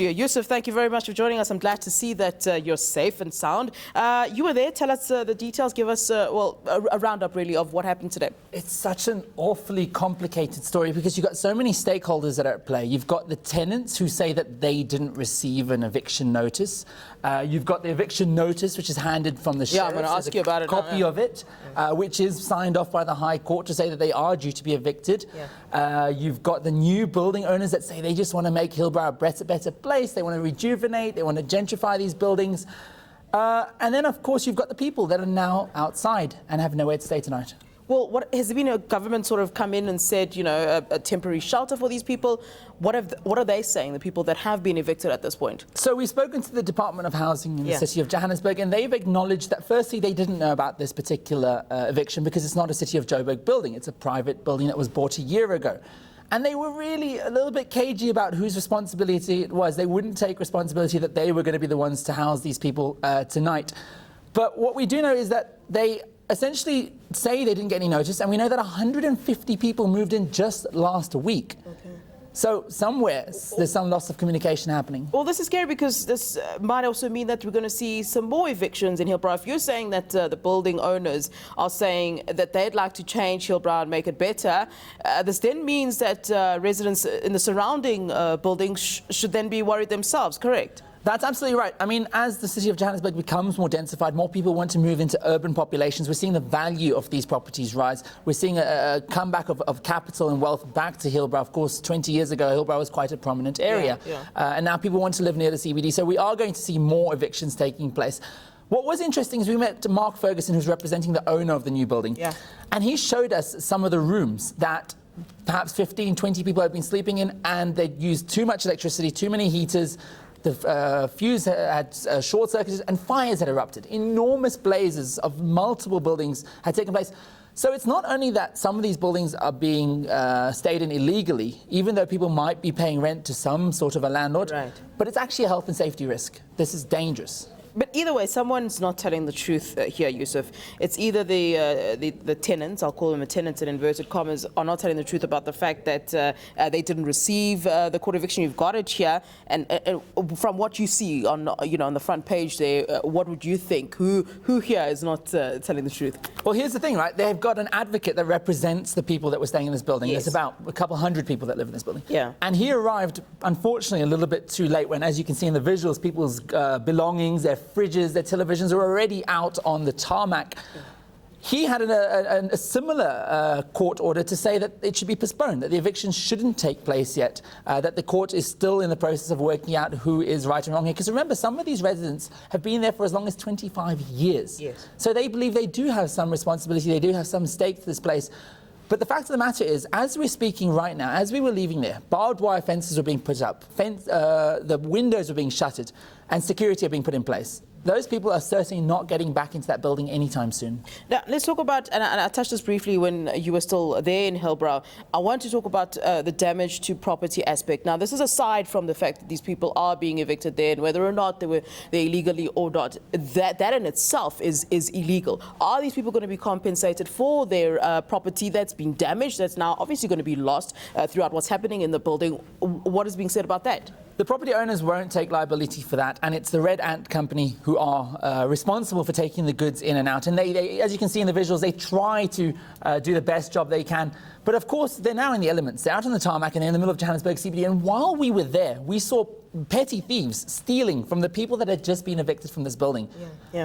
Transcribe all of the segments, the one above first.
Yusuf, thank you very much for joining us. I'm glad to see that you're safe and sound. You were there. Tell us the details. Give us, a roundup, really, of what happened today. It's such an awfully complicated story because you've got so many stakeholders that are at play. You've got the tenants who say that they didn't receive an eviction notice. You've got the eviction notice, which is handed from the sheriff. I'm going to ask you about it. Copy of it, which is signed off by the High Court to say that they are due to be evicted. You've got the new building owners that say they just want to make Hillbrow a better place. They want to rejuvenate, they want to gentrify these buildings. And then, of course, you've got the people that are now outside and have nowhere to stay tonight. Well, has there been a government sort of come in and said, you know, a temporary shelter for these people? What are they saying, the people that have been evicted at this point? So we've spoken to the Department of Housing in the city of Johannesburg, and they've acknowledged that firstly they didn't know about this particular eviction because it's not a City of Joburg building. It's a private building that was bought a year ago. And they were really a little bit cagey about whose responsibility it was. They wouldn't take responsibility that they were going to be the ones to house these people tonight. But what we do know is that they essentially say they didn't get any notice, and we know that 150 people moved in just last week. So somewhere there's some loss of communication happening. Well, this is scary because this might also mean that we're going to see some more evictions in Hillbrow. If you're saying that the building owners are saying that they'd like to change Hillbrow and make it better, this then means that residents in the surrounding buildings should then be worried themselves, correct? That's absolutely right. I mean, as the city of Johannesburg becomes more densified, more people want to move into urban populations. We're seeing the value of these properties rise. We're seeing a comeback of capital and wealth back to Hillbrow. Of course, 20 years ago, Hillbrow was quite a prominent area. And now people want to live near the CBD. So we are going to see more evictions taking place. What was interesting is we met Mark Ferguson, who's representing the owner of the new building. And he showed us some of the rooms that perhaps 15, 20 people had been sleeping in, and they'd used too much electricity, too many heaters. The fuse had short-circuited and fires had erupted. Enormous blazes of multiple buildings had taken place. So it's not only that some of these buildings are being stayed in illegally, even though people might be paying rent to some sort of a landlord, but it's actually a health and safety risk. This is dangerous. But either way, someone's not telling the truth here, Yusuf. It's either the tenants, I'll call them the tenants in inverted commas, are not telling the truth about the fact that they didn't receive the court eviction. You've got it here, and from what you see on on the front page there, what would you think? Who here is not telling the truth? Well, here's the thing, right? They've got an advocate that represents the people that were staying in this building. There's about a couple hundred people that live in this building. And he arrived, unfortunately, a little bit too late when, as you can see in the visuals, people's belongings, their fridges, their televisions are already out on the tarmac. He had a similar court order to say that it should be postponed, that the eviction shouldn't take place yet, that the court is still in the process of working out who is right and wrong here. Because remember, some of these residents have been there for as long as 25 years. So they believe they do have some responsibility, they do have some stake to this place. But the fact of the matter is, as we're speaking right now, as we were leaving there, barbed wire fences were being put up, the windows were being shuttered, and security are being put in place. Those people are certainly not getting back into that building anytime soon. Now, let's talk about, and I touched this briefly when you were still there in Hillbrow, I want to talk about the damage to property aspect. Now, this is aside from the fact that these people are being evicted there, and whether or not they're illegally or not, that in itself is illegal. Are these people going to be compensated for their property that's been damaged, that's now obviously going to be lost throughout what's happening in the building? What is being said about that? The property owners won't take liability for that, and it's the Red Ant Company who are responsible for taking the goods in and out. And they, as you can see in the visuals, they try to do the best job they can. But of course, they're now in the elements. They're out on the tarmac and they're in the middle of Johannesburg CBD. And while we were there, we saw petty thieves stealing from the people that had just been evicted from this building.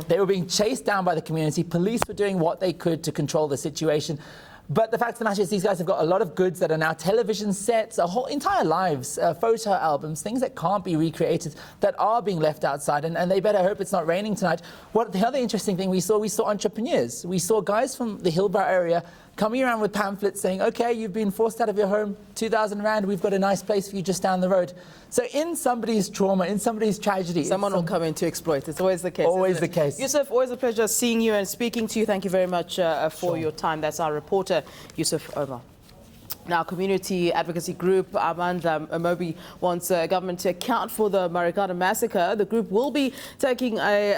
They were being chased down by the community. Police were doing what they could to control the situation. But the fact of the matter is these guys have got a lot of goods that are now television sets, a whole entire lives, photo albums, things that can't be recreated, that are being left outside, and they better hope it's not raining tonight. The other interesting thing we saw entrepreneurs. We saw guys from the Hillbrow area coming around with pamphlets saying, okay, you've been forced out of your home, 2,000 Rand, we've got a nice place for you just down the road. So in somebody's trauma, in somebody's tragedy, someone will come in to exploit. It's always the case. Always the case. Yusuf, always a pleasure seeing you and speaking to you. Thank you very much for your time. That's our reporter, Yusuf Omar. Now, community advocacy group Amanda Mobi wants government to account for the Marikana massacre. The group will be taking a